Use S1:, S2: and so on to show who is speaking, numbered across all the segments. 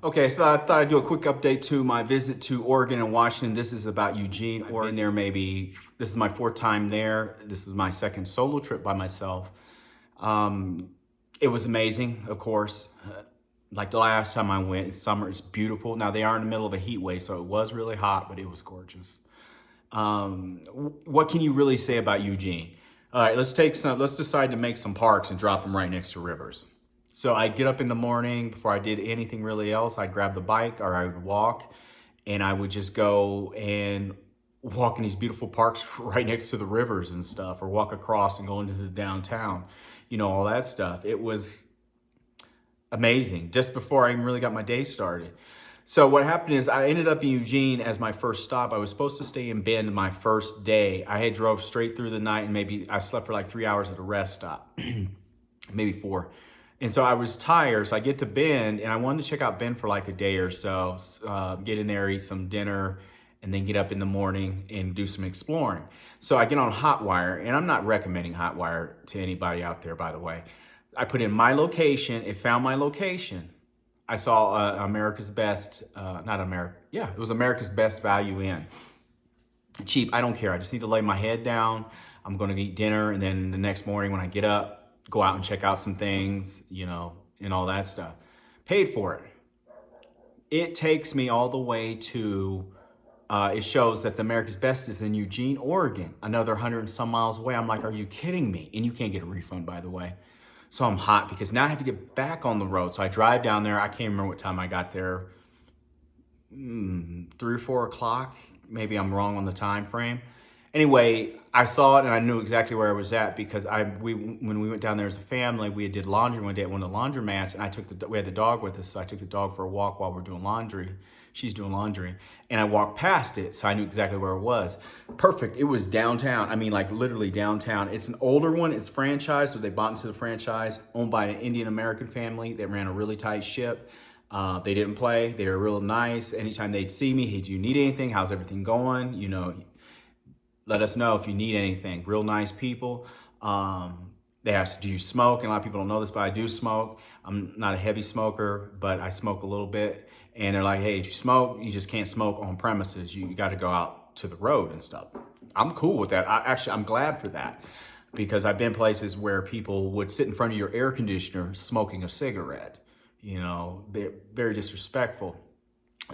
S1: Okay, so I thought I'd do a quick update to my visit to Oregon and Washington. This is about Eugene. I've been there this is my fourth time there. This is my second solo trip by myself. Um, it was amazing, of course. Like the last time I went, it's summer, it's beautiful. Now they are in the middle of a heat wave, so it was really hot, but it was gorgeous. What can you really say about Eugene? All right, let's decide to make some parks and drop them right next to rivers. So I'd get up in the morning before I did anything really else. I'd grab the bike or I would walk and I would just go and walk in these beautiful parks right next to the rivers and stuff, or walk across and go into the downtown, all that stuff. It was amazing just before I even really got my day started. So what happened is I ended up in Eugene as my first stop. I was supposed to stay in Bend my first day. I had drove straight through the night and maybe I slept for like 3 hours at a rest stop, maybe 4. And so I was tired. So I get to Bend and I wanted to check out Bend for like a day or so, get in there, eat some dinner, and then get up in the morning and do some exploring. So I get on Hotwire, and I'm not recommending Hotwire to anybody out there, by the way. I put in my location, it found my location. I saw America's Best, not America, yeah, it was America's Best Value Inn. Cheap, I don't care. I just need to lay my head down. I'm gonna eat dinner, and then the next morning when I get up, go out and check out some things, and all that stuff. Paid for it. It takes me all the way to, it shows that the America's Best is in Eugene, Oregon, another 100 and some miles away. I'm like, are you kidding me? And you can't get a refund, by the way. So I'm hot because now I have to get back on the road. So I drive down there. I can't remember what time I got there. 3 or 4 o'clock. Maybe I'm wrong on the time frame. Anyway, I saw it and I knew exactly where I was at because when we went down there as a family, we did laundry one day at one of the laundromats, and we had the dog with us, so I took the dog for a walk while we're doing laundry. She's doing laundry, and I walked past it, so I knew exactly where it was. Perfect. It was downtown. I mean, like literally downtown. It's an older one. It's franchised, so they bought into the franchise, owned by an Indian American family that ran a really tight ship. They didn't play. They were real nice. Anytime they'd see me, hey, do you need anything? How's everything going? Let us know if you need anything. Real nice people. They asked, do you smoke? And a lot of people don't know this, but I do smoke. I'm not a heavy smoker, but I smoke a little bit. And they're like, hey, if you smoke, you just can't smoke on premises. You got to go out to the road and stuff. I'm cool with that. I'm glad for that, because I've been places where people would sit in front of your air conditioner smoking a cigarette. Very disrespectful.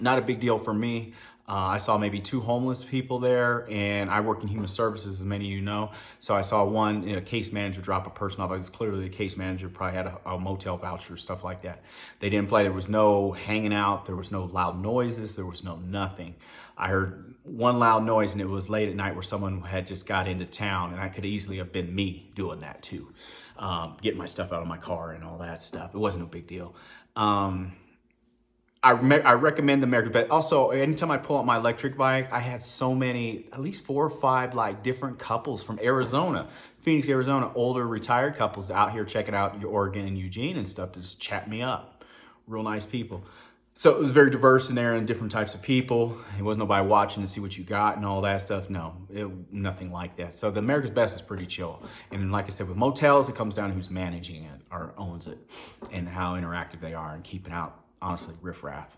S1: Not a big deal for me. I saw maybe 2 homeless people there, and I work in human services, as many of you know. So I saw one, case manager drop a person off. I was clearly a case manager, probably had a motel voucher, stuff like that. They didn't play. There was no hanging out. There was no loud noises. There was no nothing. I heard one loud noise, and it was late at night where someone had just got into town, and I could easily have been me doing that too, getting my stuff out of my car and all that stuff. It wasn't a big deal. I recommend the American Best. Also, anytime I pull out my electric bike, I had so many, at least 4 or 5 like different couples from Arizona, Phoenix, Arizona, older retired couples out here checking out your Oregon and Eugene and stuff to just chat me up. Real nice people. So it was very diverse in there and different types of people. It wasn't nobody watching to see what you got and all that stuff. No, nothing like that. So the America's Best is pretty chill. And like I said, with motels, it comes down to who's managing it or owns it and how interactive they are and keeping out, honestly, riffraff.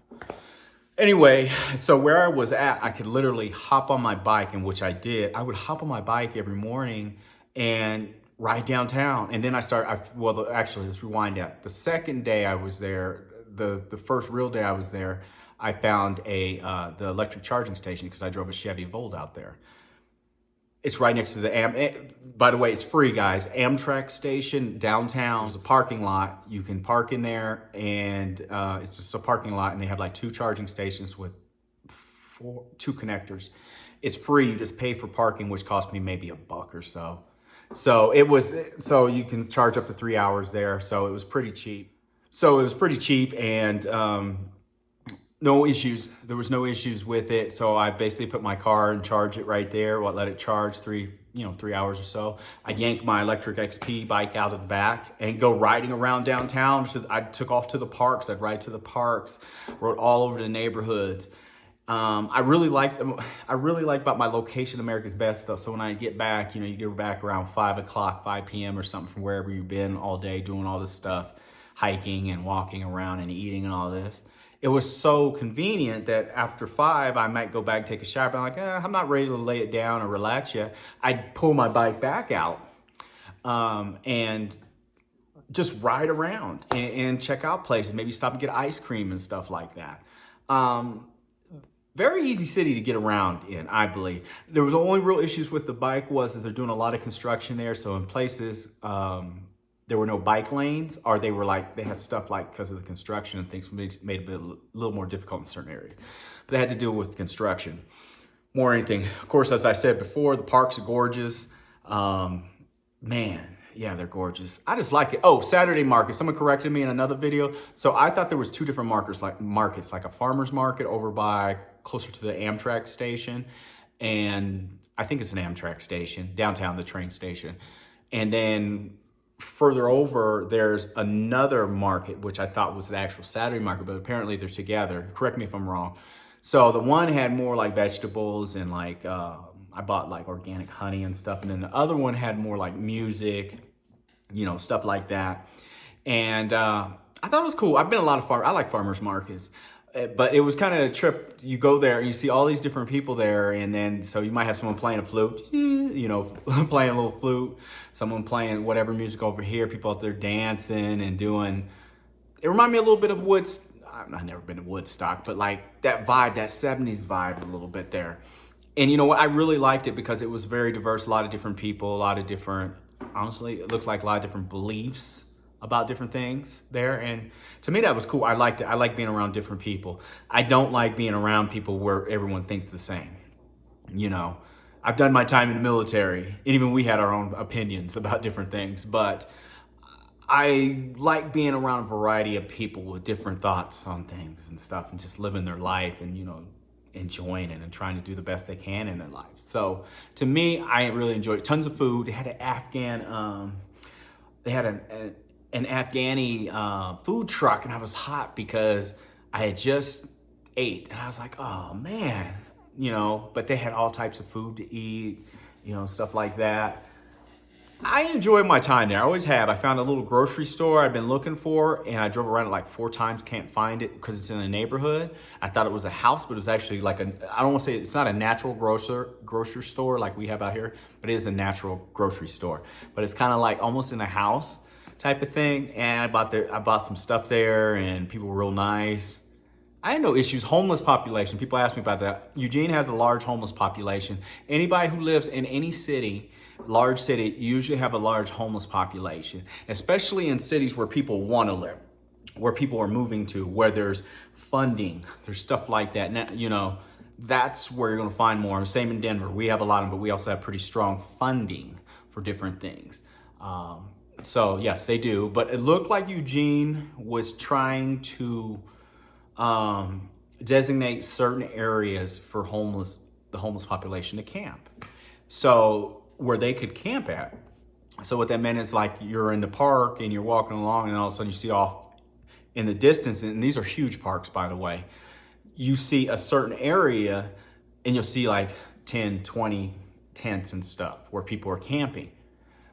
S1: Anyway, so where I was at, I could literally hop on my bike, and which I did. I would hop on my bike every morning and ride downtown. And then actually, let's rewind that. The second day I was there, the first real day I was there, I found the electric charging station because I drove a Chevy Volt out there. It's right next to by the way, it's free, guys. Amtrak station downtown. There's a parking lot. You can park in there, and it's just a parking lot, and they have like 2 charging stations with 2 connectors. It's free. You just pay for parking, which cost me maybe $1 or so. So you can charge up to 3 hours there. So it was pretty cheap. And no issues. There was no issues with it. So I basically put my car and charge it right there. Let it charge 3 hours or so. I yanked my electric XP bike out of the back and go riding around downtown. So I took off to the parks. I'd ride to the parks, rode all over the neighborhoods. I really liked about my location, America's Best, though. So when I get back, you get back around 5 o'clock, 5 p.m. or something from wherever you've been all day doing all this stuff, hiking and walking around and eating and all this. it was so convenient that after 5, I might go back, take a shower. But I'm like, I'm not ready to lay it down or relax yet. I'd pull my bike back out and just ride around and check out places, maybe stop and get ice cream and stuff like that. Very easy city to get around in, I believe. There was only real issues with the bike is they're doing a lot of construction there. So in places, there were no bike lanes, or they had stuff like, because of the construction and things, made it a little more difficult in certain areas. But they had to deal with construction more than anything. Of course, as I said before, the parks are gorgeous. Man, yeah, they're gorgeous. I just like it. Oh, Saturday market. Someone corrected me in another video. So I thought there was 2 different markets, like a farmer's market over by closer to the Amtrak station. And I think it's an Amtrak station, downtown, the train station. And then further over, there's another market, which I thought was the actual Saturday market, but apparently they're together. Correct me if I'm wrong. So the one had more like vegetables and like, I bought like organic honey and stuff. And then the other one had more like music, stuff like that. And I thought it was cool. I've been a lot of I like farmers markets. But it was kind of a trip. You go there and you see all these different people there, and then so you might have someone playing a flute, playing a little flute, someone playing whatever music over here, people out there dancing and doing. It reminded me a little bit of I've never been to Woodstock, but like that vibe, that 70s vibe a little bit there. And you know what? I really liked it because it was very diverse, a lot of different people, a lot of different, honestly, it looks like a lot of different beliefs about different things there. And to me, that was cool. I liked it. I like being around different people. I don't like being around people where everyone thinks the same. I've done my time in the military, and even we had our own opinions about different things, but I like being around a variety of people with different thoughts on things and stuff, and just living their life and, enjoying it and trying to do the best they can in their life. So to me, I really enjoyed it. Tons of food. They had an Afghani food truck, and I was hot because I had just ate, and I was like, oh man, but they had all types of food to eat, stuff like that. I enjoyed my time there. I always have. I found a little grocery store I've been looking for, and I drove around it like 4 times, can't find it because it's in a neighborhood. I thought it was a house, but it was actually like I don't want to say, it's not a natural grocery store like we have out here, but it is a natural grocery store. But it's kind of like almost in a house type of thing. And I bought some stuff there, and people were real nice. I had no issues. Homeless population. People ask me about that. Eugene has a large homeless population. Anybody who lives in any city, large city, usually have a large homeless population, especially in cities where people want to live, where people are moving to, where there's funding, there's stuff like that. Now, that's where you're going to find more. Same in Denver. We have a lot of them, but we also have pretty strong funding for different things. So yes, they do. But it looked like Eugene was trying to designate certain areas for the homeless population to camp. So where they could camp at. So what that meant is like you're in the park and you're walking along, and all of a sudden you see off in the distance, and these are huge parks, by the way, you see a certain area and you'll see like 10, 20 tents and stuff where people are camping.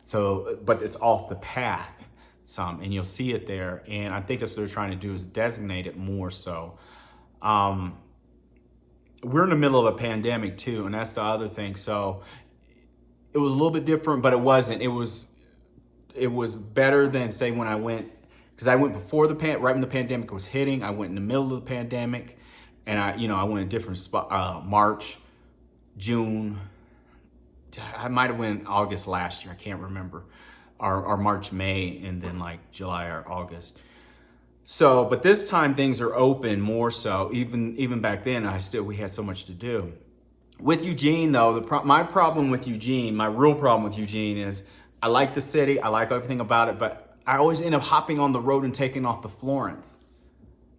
S1: So, but it's off the path some, and you'll see it there. And I think that's what they're trying to do, is designate it more so. We're in the middle of a pandemic too, and that's the other thing. So it was a little bit different, but it wasn't. It was better than, say, when I went, because I went before right when the pandemic was hitting. I went in the middle of the pandemic, and I went in different spot, March, June. I might have went August last year. I can't remember, or March, May, and then like July or August. So, but this time things are open more so. Even back then, we had so much to do. With Eugene, though, my problem with Eugene, my real problem with Eugene is I like the city, I like everything about it, but I always end up hopping on the road and taking off to Florence.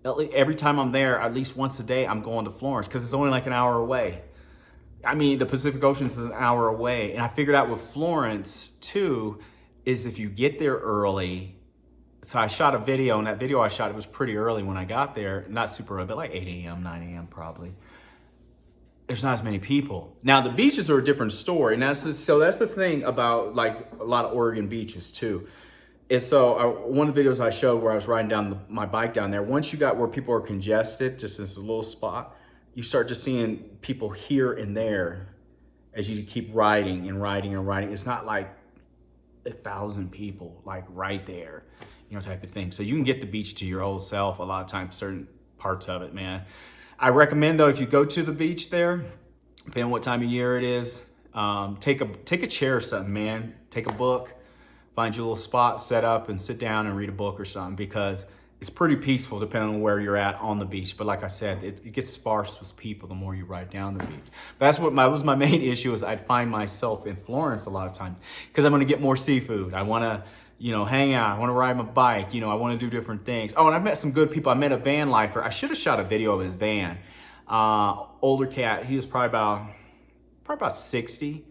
S1: Every time I'm there, at least once a day, I'm going to Florence because it's only like an hour away. I mean, the Pacific Ocean is an hour away. And I figured out with Florence, too, is if you get there early. So I shot a video, and that video I shot, it was pretty early when I got there. Not super early, but like 8 a.m., 9 a.m. probably. There's not as many people. Now, the beaches are a different story. And that's the thing about like a lot of Oregon beaches, too. And so one of the videos I showed where I was riding down my bike down there, once you got where people are congested, just this little spot, you start just seeing people here and there as you keep riding and riding and riding. It's not like 1,000 people like right there, you know, type of thing. So you can get the beach to your old self a lot of times, certain parts of it, man. I recommend though, if you go to the beach there, depending on what time of year it is, take a chair or something, man. Take a book, find your little spot, set up and sit down and read a book or something, because it's pretty peaceful depending on where you're at on the beach. But like I said, it gets sparse with people the more you ride down the beach. But that's what was my main issue, is I'd find myself in Florence a lot of times because I'm gonna get more seafood. I wanna, you know, hang out. I wanna ride my bike. You know, I wanna do different things. Oh, and I met some good people. I met a van lifer. I should have shot a video of his van. Older cat, he was probably about 60.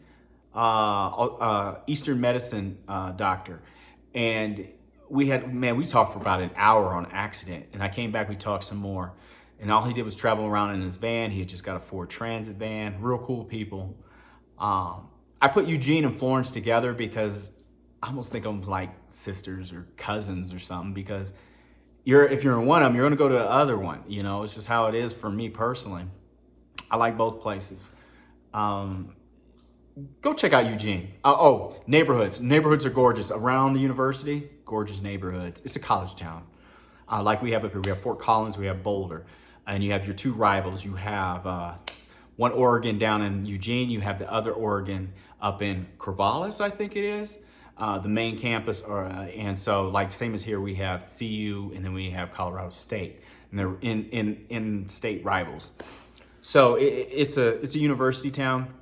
S1: Eastern medicine doctor. And we talked for about an hour on accident. And I came back, we talked some more. And all he did was travel around in his van. He had just got a Ford Transit van, real cool people. I put Eugene and Florence together because I almost think of them like sisters or cousins or something, because if you're in one of them, you're gonna go to the other one. You know, it's just how it is for me personally. I like both places. Go check out Eugene. Neighborhoods. Neighborhoods are gorgeous. Around the university, gorgeous neighborhoods. It's a college town. Like we have up here. We have Fort Collins, we have Boulder. And you have your two rivals. You have one Oregon down in Eugene. You have the other Oregon up in Corvallis, I think it is. The main campus. And so, like, same as here, we have CU and then we have Colorado State. And they're in state rivals. So it's a university town.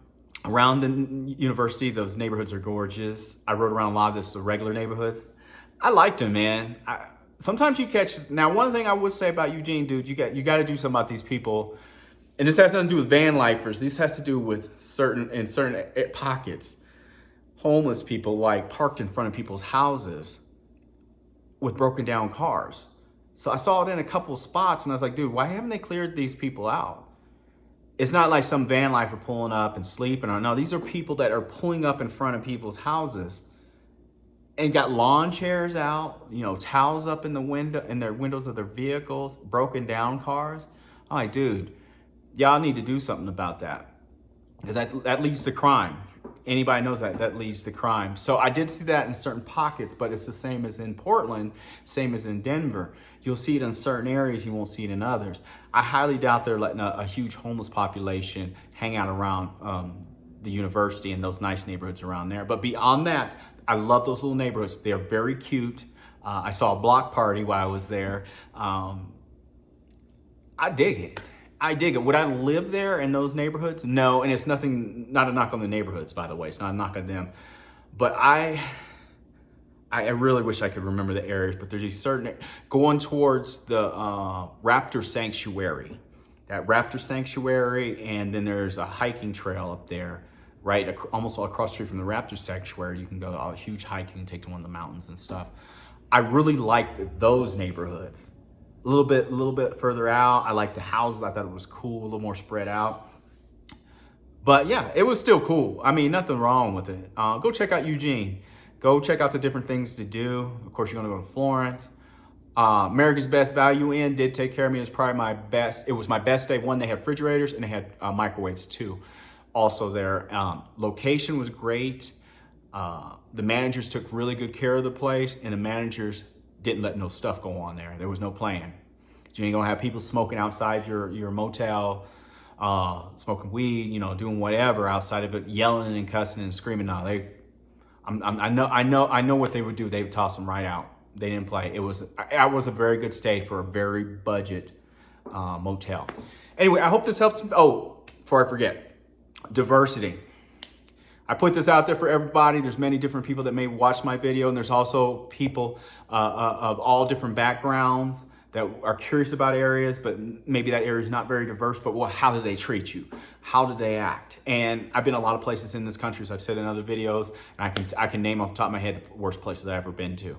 S1: Around the university, those neighborhoods are gorgeous. I rode around a lot of the regular neighborhoods. I liked them, man. Sometimes you catch. Now, one thing I would say about Eugene, dude, you got to do something about these people, and this has nothing to do with van lifers. This has to do with certain pockets, homeless people like parked in front of people's houses with broken down cars. So I saw it in a couple of spots, and I was like, dude, why haven't they cleared these people out? It's not like some van lifer pulling up and sleeping. No, these are people that are pulling up in front of people's houses and got lawn chairs out, you know, towels up in the window, in their windows of their vehicles, broken down cars. I'm like, dude, y'all need to do something about that, because that leads to crime. Anybody knows that leads to crime. So I did see that in certain pockets, but it's the same as in Portland, same as in Denver. You'll see it in certain areas, you won't see it in others. I highly doubt they're letting a huge homeless population hang out around the university and those nice neighborhoods around there. But beyond that, I love those little neighborhoods. They're very cute. I saw a block party while I was there. I dig it. I dig it. Would I live there in those neighborhoods? No, and it's not a knock on the neighborhoods, by the way. It's not a knock on them. But I really wish I could remember the areas, but there's these certain, going towards the Raptor Sanctuary. That Raptor Sanctuary, and then there's a hiking trail up there, right? Almost across the street from the Raptor Sanctuary. You can go a huge hike, you can take to one of the mountains and stuff. I really liked those neighborhoods. A little bit further out. I liked the houses. I thought it was cool, a little more spread out. But yeah, it was still cool. I mean, nothing wrong with it. Go check out Eugene. Go check out the different things to do. Of course, you're gonna go to Florence. America's Best Value Inn did take care of me. It was probably my best. It was my best day. One, they had refrigerators and they had microwaves too. Also there, location was great. The managers took really good care of the place, and the managers didn't let no stuff go on there. There was no plan. You ain't gonna have people smoking outside your motel, smoking weed, you know, doing whatever outside of it, yelling and cussing and screaming. No, I know what they would do. They would toss them right out. They didn't play. It was a very good stay for a very budget motel. Anyway, I hope this helps. Oh, before I forget, diversity. I put this out there for everybody. There's many different people that may watch my video, and there's also people of all different backgrounds that are curious about areas, but maybe that area is not very diverse, but how do they treat you? How do they act? And I've been a lot of places in this country, as I've said in other videos, and I can name off the top of my head the worst places I've ever been to.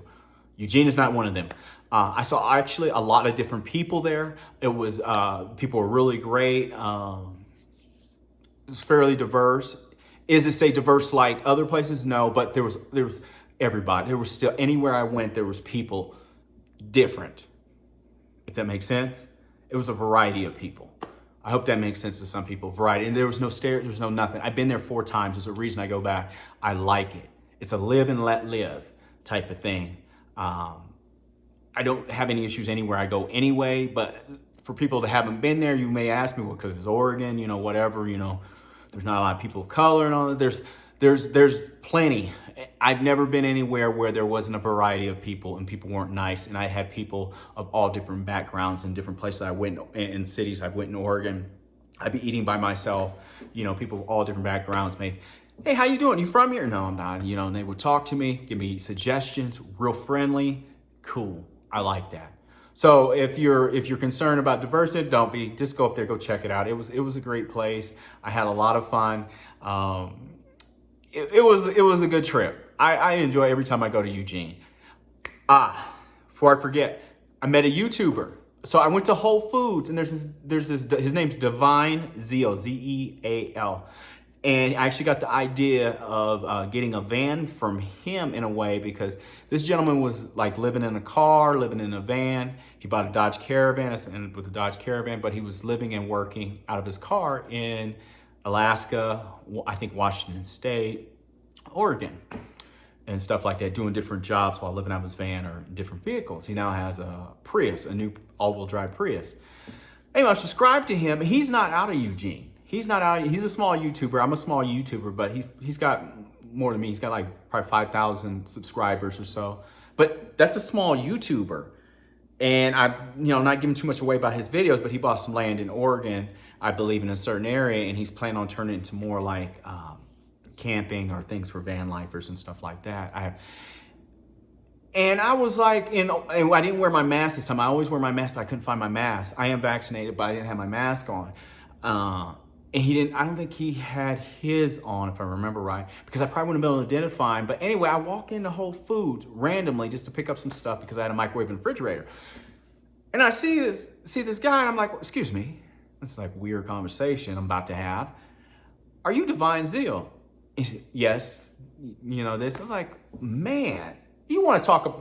S1: Eugene is not one of them. I saw actually a lot of different people there. It was, people were really great. It was fairly diverse. Is it say diverse like other places? No, but there was everybody. There was still, anywhere I went, there was people different, if that makes sense. It was a variety of people. I hope that makes sense to some people. Variety. And there was no there was no nothing. I've been there 4 times. There's a reason I go back. I like it. It's a live and let live type of thing. I don't have any issues anywhere I go anyway, but for people that haven't been there, you may ask me, well, because it's Oregon, you know, whatever, you know, there's not a lot of people of color and all that. There's plenty. I've never been anywhere where there wasn't a variety of people and people weren't nice. And I had people of all different backgrounds in different places. I went in cities. I went in Oregon. I'd be eating by myself. You know, people of all different backgrounds may, hey, how you doing? You from here? No, I'm not. You know, and they would talk to me, give me suggestions, real friendly. Cool. I like that. So if you're concerned about diversity, don't be. Just go up there, go check it out. It was a great place. I had a lot of fun. It was a good trip. I enjoy every time I go to Eugene. Before I forget, I met a YouTuber. So I went to Whole Foods, and there's this his name's Divine Zeal, Zeal. And I actually got the idea of getting a van from him in a way, because this gentleman was like living in a car, living in a van. He bought a Dodge Caravan, I ended with a Dodge Caravan, but he was living and working out of his car in Alaska, I think Washington State, Oregon, and stuff like that, doing different jobs while living out of his van or different vehicles. He now has a Prius, a new all-wheel drive Prius. Anyway, I subscribed to him. He's not out of Eugene. He's not out. He's a small YouTuber. I'm a small YouTuber, but he's got more than me. He's got like probably 5,000 subscribers or so. But that's a small YouTuber. And I, you know, not giving too much away about his videos, but he bought some land in Oregon, I believe, in a certain area, and he's planning on turning it into more like camping or things for van lifers and stuff like that. And I was like, and I didn't wear my mask this time. I always wear my mask, but I couldn't find my mask. I am vaccinated, but I didn't have my mask on. And he didn't, I don't think he had his on, if I remember right, because I probably wouldn't have been able to identify him. But anyway, I walk into Whole Foods randomly just to pick up some stuff because I had a microwave and refrigerator. And I see this guy, and I'm like, excuse me, this is like weird conversation I'm about to have. Are you Divine Zeal? He said, yes, you know this. I was like, man, you want to talk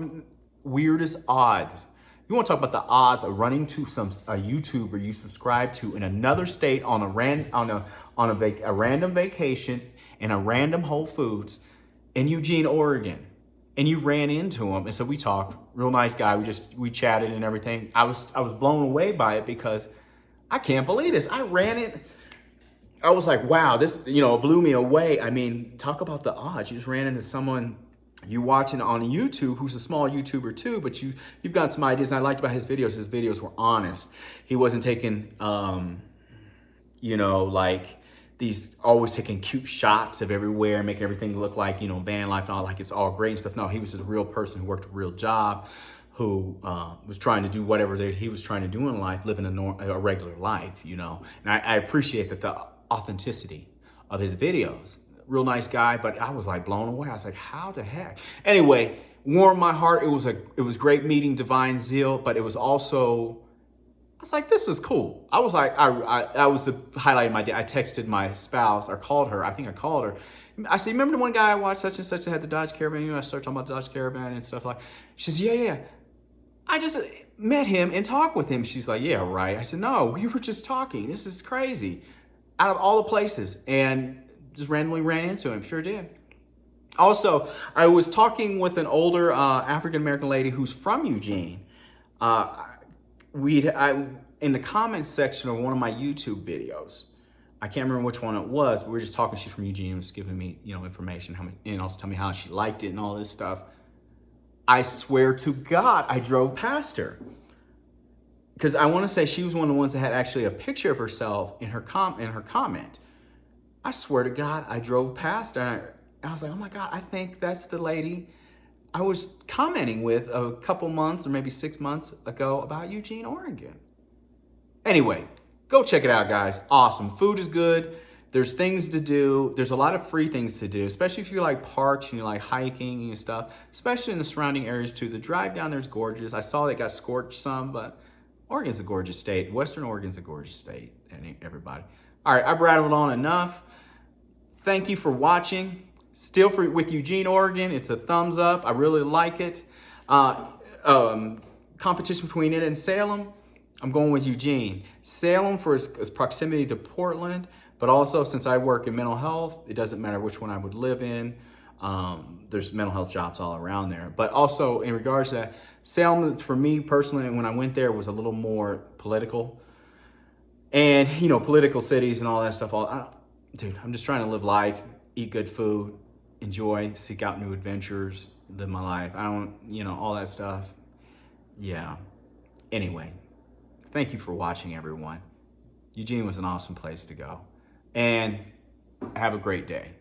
S1: weirdest odds. You want to talk about the odds of running to a YouTuber you subscribe to in another state on a random vacation in a random Whole Foods in Eugene, Oregon, and you ran into him. And so we talked. Real nice guy. We chatted and everything. I was blown away by it because I can't believe this. I ran it. I was like, wow, this, you know, blew me away. I mean, talk about the odds. You just ran into someone you watching on YouTube who's a small YouTuber too, but you've got some ideas. And I liked about his videos. His videos were honest. He wasn't taking, you know, like always taking cute shots of everywhere, make everything look like, you know, van life and all, like it's all great and stuff. No, he was just a real person who worked a real job, who was trying to do whatever he was trying to do in life, living a regular life, you know. And I appreciate that the authenticity of his videos. Real nice guy, but I was like blown away. I was like, how the heck? Anyway, warmed my heart. It was great meeting Divine Zeal, but it was also, I was like, this is cool. I was like, I was the highlight of my day. I texted my spouse or called her. I think I called her. I said, remember the one guy I watched such and such that had the Dodge Caravan? You know, I started talking about the Dodge Caravan and stuff like. She says, yeah. I just met him and talked with him. She's like, yeah, right. I said, no, we were just talking. This is crazy. Out of all the places, and just randomly ran into him. Sure did. Also, I was talking with an older African-American lady who's from Eugene. In the comments section of one of my YouTube videos, I can't remember which one it was, but we were just talking. She's from Eugene and was giving me, you know, information, and also tell me how she liked it and all this stuff. I swear to God, I drove past her. Because I want to say she was one of the ones that had actually a picture of herself in her comment. I swear to God, I drove past her and I was like, oh my God, I think that's the lady I was commenting with a couple months or maybe 6 months ago about Eugene, Oregon. Anyway, go check it out, guys. Awesome. Food is good. There's things to do. There's a lot of free things to do, especially if you like parks and you like hiking and stuff, especially in the surrounding areas too. The drive down there is gorgeous. I saw it got scorched some, but Oregon's a gorgeous state. Western Oregon's a gorgeous state, everybody. All right, I've rattled on enough. Thank you for watching. Still with Eugene, Oregon, it's a thumbs up. I really like it. Competition between it and Salem, I'm going with Eugene. Salem for its proximity to Portland, but also since I work in mental health, it doesn't matter which one I would live in. There's mental health jobs all around there. But also in regards to that, Salem, for me personally, when I went there, was a little more political. And, you know, political cities and all that stuff. Dude, I'm just trying to live life, eat good food, enjoy, seek out new adventures, live my life. I don't, you know, all that stuff. Yeah. Anyway, thank you for watching, everyone. Eugene was an awesome place to go. And have a great day.